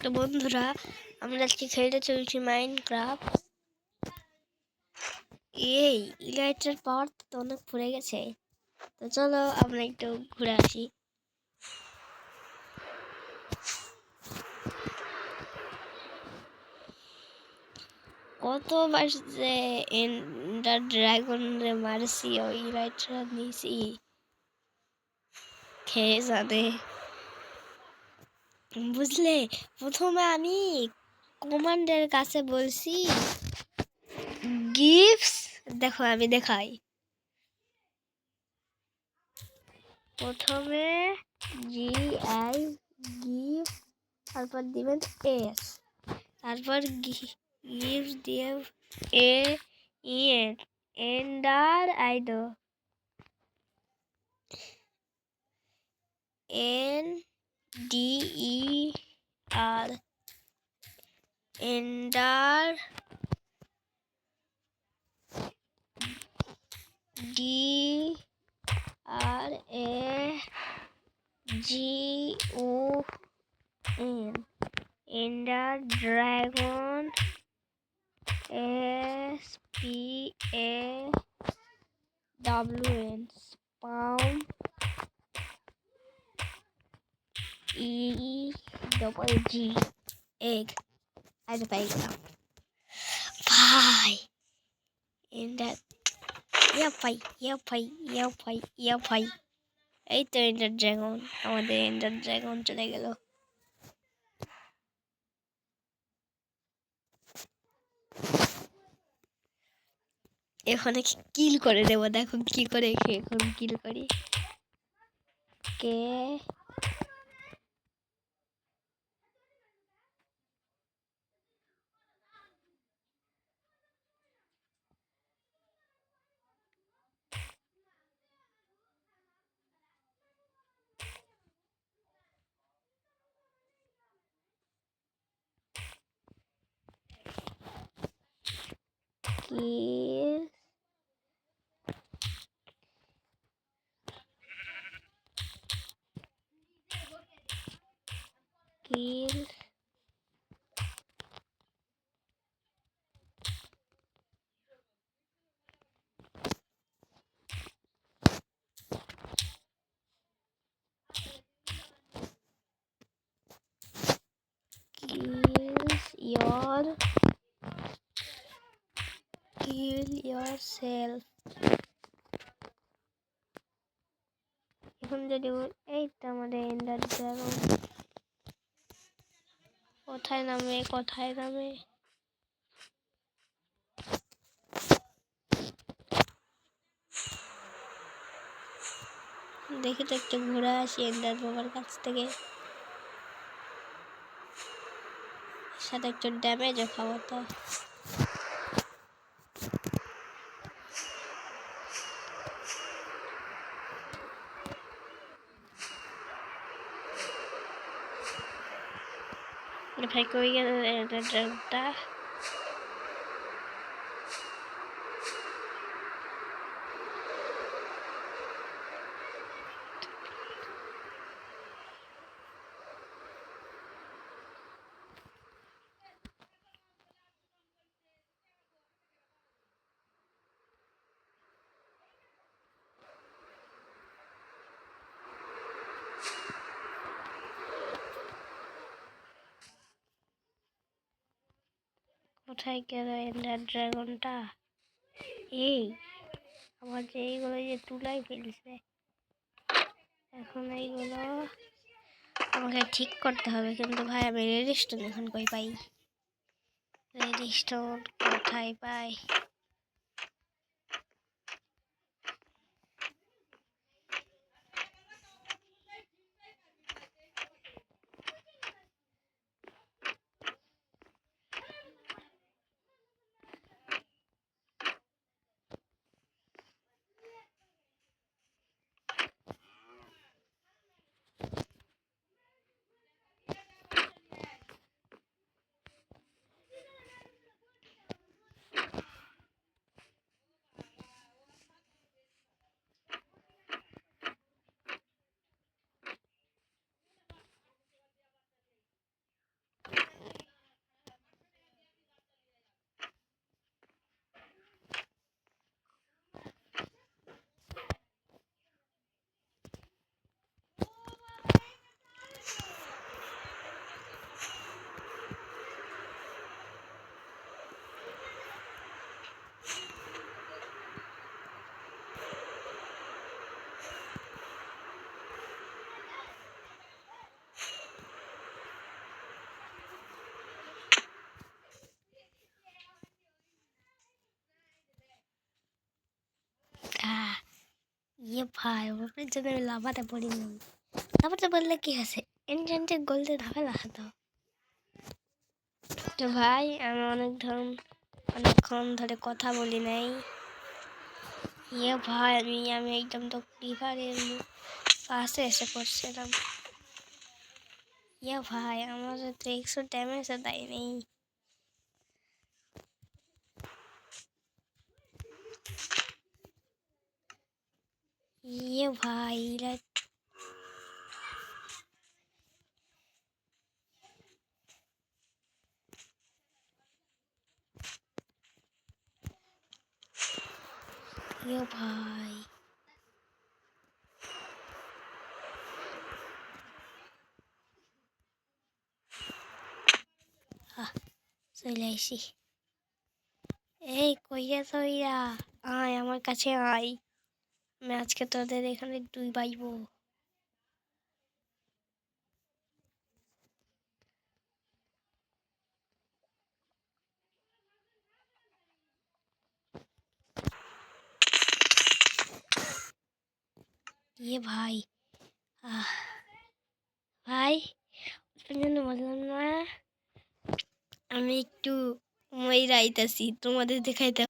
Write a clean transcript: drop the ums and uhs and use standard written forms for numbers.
তো বন্ধুরা, আমরা আজকে খেলতে চলছি মাইনক্রাফট। এই ইলাইট্রার পাওয়ার তো অনেক পড়ে গেছে, তো চলো আমরা একটু ঘুরে আসি। কত বাজে এন্ডার ড্রাগন রে মারছি, ও ইলাইট্রা নিছি খেয়ে জানে। বুঝলে, প্রথমে আমি কমান্ডের কাছে বলছি গিফটস, দেখো আমি দেখাই। প্রথমে GI গিফট, তারপর দিবেন এস, তারপর গিফট দিয়ে এন্ডার আইডো NDER ender DRAGON ender dragon SPAWN spawn EGG egg. আজ পাই গেলাম ভাই। এন্ডার ভাই। এই তো এন্ডার ড্রাগন, আমাদের এন্ডার ড্রাগন চলে গেল। এখানে কিল করে দেবো, দেখো কি করে এখন কিল করি। কে কিল কিল kill yourself। এখন যদি এই তো আমাদের এন্ডার ড্রাগন কোথায় নামে দেখি তো, একটু ঘুরে আসি এন্ডার বাবার কাছ থেকে, সাথে একটু ড্যামেজও খাবো। তো ভাই কই গেল এন্ডার ড্রাগনটা? কোথায় গেল এন্ডার ড্রাগনটা? এই আমার যে এইগুলো যে তুলাই ফেলছে, এখন এইগুলো আমাকে ঠিক করতে হবে। কিন্তু ভাই আমি রেডিস্টোন এখন কই পাই? রেডিস্টোন কোথায় পাই? ইয়ে ভাই ওর জন্য আমি লাফাতে পড়িনি। লাফাতে বললে কি আছে, এনজেন্টের গোল্ডেন হবে লাফাতো। তো ভাই আমি অনেকক্ষণ ধরে কথা বলি নাই। ইয়ে ভাই আমি একদম তো রিভারের পাশে এসে পড়ছিলাম। ইয়ে ভাই আমার তো 100 ড্যামেজও দেয়নি। ইয়ে ভাই ইয়ে ভাই চলে আসি। এই কইয়া তইরা আয় আমার কাছে আয়, আমি আজকে তোদের এখানে দুই বাইবো। ইয়ে ভাই ভাই জন্য বললাম না আমি একটু ময়রা আইতাছি তোমাদের দেখাইতে।